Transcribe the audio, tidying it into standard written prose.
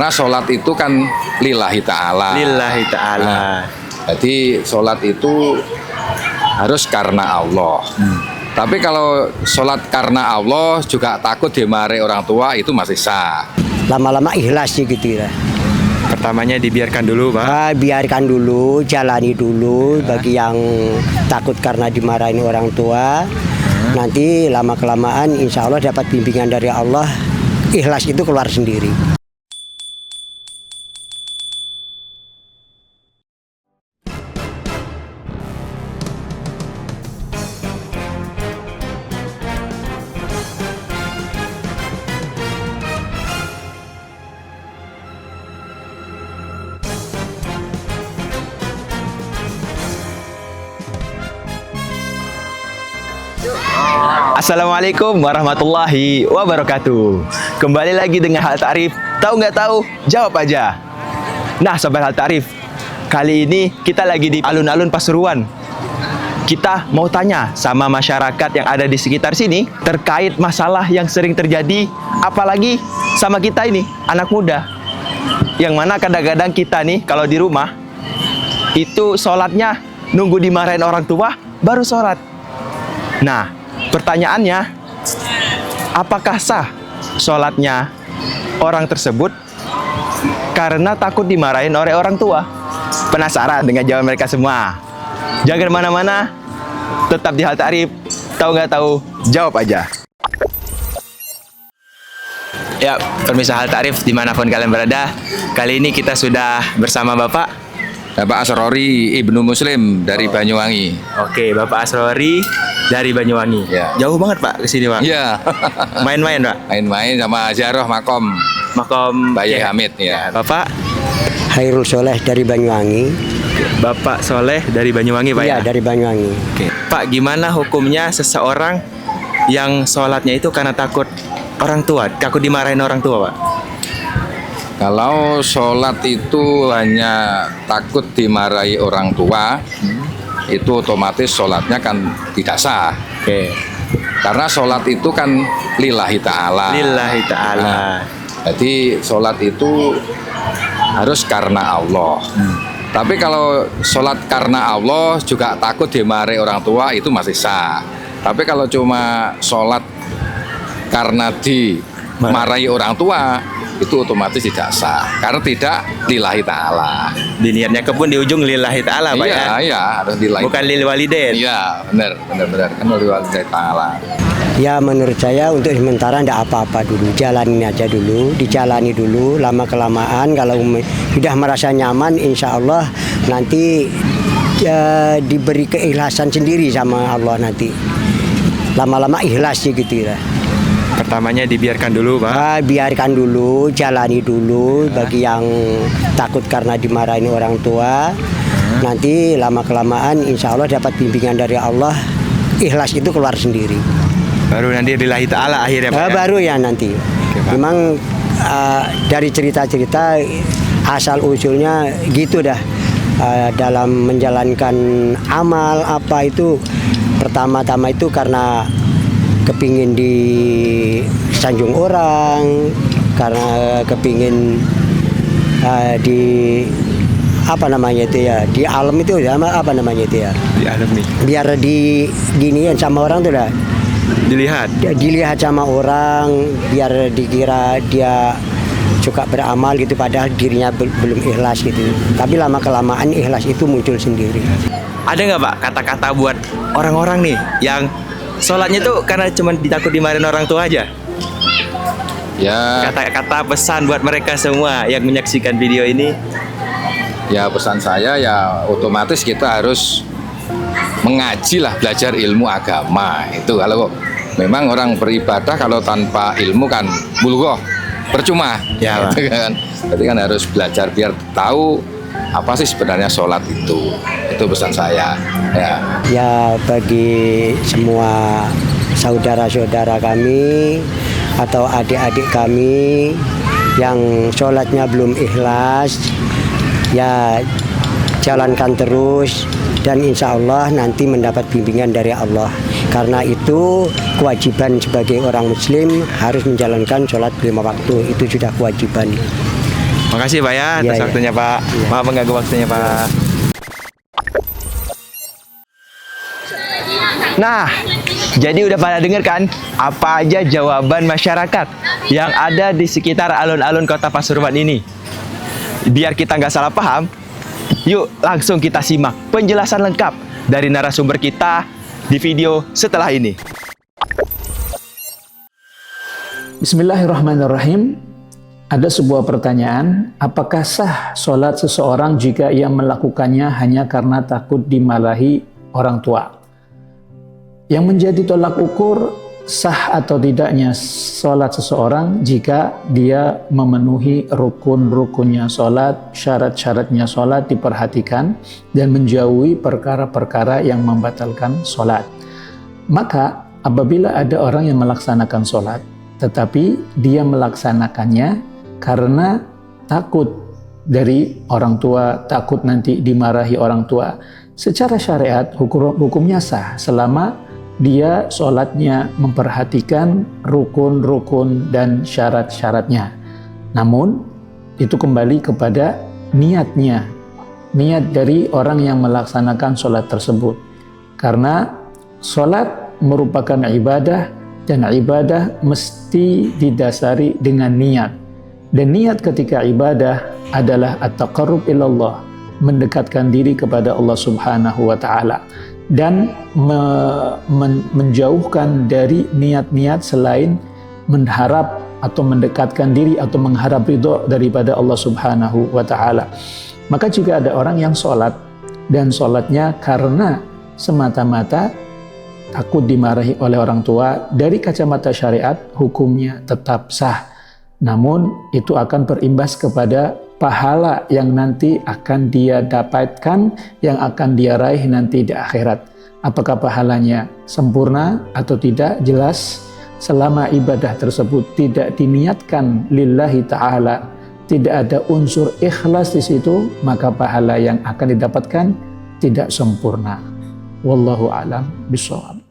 Karena sholat itu kan lillahi ta'ala. Lillahi ta'ala. Jadi sholat itu harus karena Allah. Tapi kalau sholat karena Allah juga takut dimarahi orang tua, itu masih sah. Lama-lama ikhlas sih gitu ya. Pertamanya dibiarkan dulu, Pak. Biarkan dulu, jalani dulu. Bagi yang takut karena dimarahin orang tua, nanti lama-kelamaan insya Allah dapat bimbingan dari Allah, ikhlas itu keluar sendiri. Assalamualaikum warahmatullahi wabarakatuh. Kembali lagi dengan Hal Ta'rif. Tahu nggak tahu? Jawab aja. Nah, Sobat Hal Ta'rif, kali ini kita lagi di alun-alun Pasuruan. Kita mau tanya sama masyarakat yang ada di sekitar sini terkait masalah yang sering terjadi, apalagi sama kita ini, anak muda. Yang mana kadang-kadang kita nih kalau di rumah itu sholatnya nunggu dimarahin orang tua baru sholat. Nah, pertanyaannya, apakah sah sholatnya orang tersebut karena takut dimarahin oleh orang tua? Penasaran dengan jawaban mereka semua? Jangan kemana-mana, tetap di Hal Ta'rif. Tahu nggak tahu? Jawab aja. Ya, pemirsa Hal Ta'rif dimanapun kalian berada, kali ini kita sudah bersama Bapak Asrori Ibnu Muslim dari Banyuwangi. Oke, Bapak Asrori dari Banyuwangi. Ya. Jauh banget Pak ke sini, Pak. Iya. Main-main, Pak. Main-main sama Jaroh Makom Bayi Hamid ya. Bapak Hairul Soleh dari Banyuwangi. Bapak Soleh dari Banyuwangi, Pak. Iya, Ya? dari Banyuwangi. Oke. Pak, gimana hukumnya seseorang yang sholatnya itu karena takut orang tua, takut dimarahin orang tua, Pak? Kalau sholat itu hanya takut dimarahi orang tua, itu otomatis sholatnya kan tidak sah. Oke. Karena sholat itu kan lillahi ta'ala. Lillahi ta'ala. Jadi sholat itu harus karena Allah. Tapi kalau sholat karena Allah juga takut dimarahi orang tua, itu masih sah. Tapi kalau cuma sholat karena dimarahi orang tua, itu otomatis tidak sah. Karena tidak lillahi ta'ala. Di niatnya kebun di ujung lillahi ta'ala, Pak, ya? Iya, harus lillahi. Bukan lil walidain. Iya, benar. Kan lillahi ta'ala. Ya menurut saya untuk sementara tidak apa-apa dulu, jalanin aja dulu, dijalani dulu, lama-kelamaan kalau sudah merasa nyaman, insya Allah nanti diberi keikhlasan sendiri sama Allah nanti. Lama-lama ikhlas sih gitu ya. Pertamanya dibiarkan dulu, Pak. Biarkan dulu, jalani dulu. Bagi yang takut karena dimarahin orang tua, nanti lama-kelamaan insya Allah dapat bimbingan dari Allah, ikhlas itu keluar sendiri. Baru nanti lillahi ta'ala akhirnya, Pak. Baru ya nanti. Pak. Memang dari cerita-cerita asal usulnya gitu dah. Dalam menjalankan amal apa itu pertama-tama itu karena kepingin disanjung orang, karena kepingin di apa namanya itu ya, di alam itu ya, apa namanya itu ya, Di alam nih. biar di giniin sama orang tuh dah, dilihat sama orang, biar dikira dia suka beramal gitu, padahal dirinya belum ikhlas gitu. Tapi lama-kelamaan ikhlas itu muncul sendiri. Ada nggak, Pak, kata-kata buat orang-orang nih yang sholatnya tuh karena cuma ditakut dimarahin orang tua aja? Ya, Kata-kata pesan buat mereka semua yang menyaksikan video ini. ya pesan saya ya otomatis kita harus mengaji lah, belajar ilmu agama. Itu kalau memang orang beribadah kalau tanpa ilmu kan bulghah, percuma. Ya, Pak. Gitu kan. Jadi kan harus belajar biar tahu apa sih sebenarnya sholat itu. Itu pesan saya. Ya. Ya bagi semua saudara-saudara kami atau adik-adik kami yang sholatnya belum ikhlas, ya jalankan terus dan insya Allah nanti mendapat bimbingan dari Allah. Karena itu kewajiban sebagai orang muslim harus menjalankan sholat 5 waktu, itu sudah kewajiban. Makasih Pak ya atas Iya, iya. waktunya Pak. Iya. Maaf mengganggu waktunya Pak. Nah, jadi udah pada denger kan apa aja jawaban masyarakat yang ada di sekitar alun-alun kota Pasuruan ini? Biar kita nggak salah paham, yuk langsung kita simak penjelasan lengkap dari narasumber kita di video setelah ini. Bismillahirrahmanirrahim. Ada sebuah pertanyaan, apakah sah sholat seseorang jika ia melakukannya hanya karena takut dimarahi orang tua? Yang menjadi tolak ukur sah atau tidaknya sholat seseorang jika dia memenuhi rukun-rukunnya sholat, syarat-syaratnya sholat diperhatikan, dan menjauhi perkara-perkara yang membatalkan sholat. Maka apabila ada orang yang melaksanakan sholat, tetapi dia melaksanakannya karena takut dari orang tua, takut nanti dimarahi orang tua, secara syariat hukumnya sah selama dia sholatnya memperhatikan rukun-rukun dan syarat-syaratnya. Namun itu kembali kepada niatnya, niat dari orang yang melaksanakan sholat tersebut. Karena sholat merupakan ibadah dan ibadah mesti didasari dengan niat. Dan niat ketika ibadah adalah at-taqarrub ilallah, mendekatkan diri kepada Allah Subhanahu wa taala, dan menjauhkan dari niat-niat selain mengharap atau mendekatkan diri atau mengharap ridho daripada Allah Subhanahu wa taala. Maka jika ada orang yang sholat dan sholatnya karena semata-mata takut dimarahi oleh orang tua, dari kacamata syariat hukumnya tetap sah. Namun itu akan berimbas kepada pahala yang nanti akan dia dapatkan, yang akan dia raih nanti di akhirat. Apakah pahalanya sempurna atau tidak? Jelas selama ibadah tersebut tidak diniatkan lillahi ta'ala, tidak ada unsur ikhlas di situ, maka pahala yang akan didapatkan tidak sempurna. Wallahu a'lam bishawab.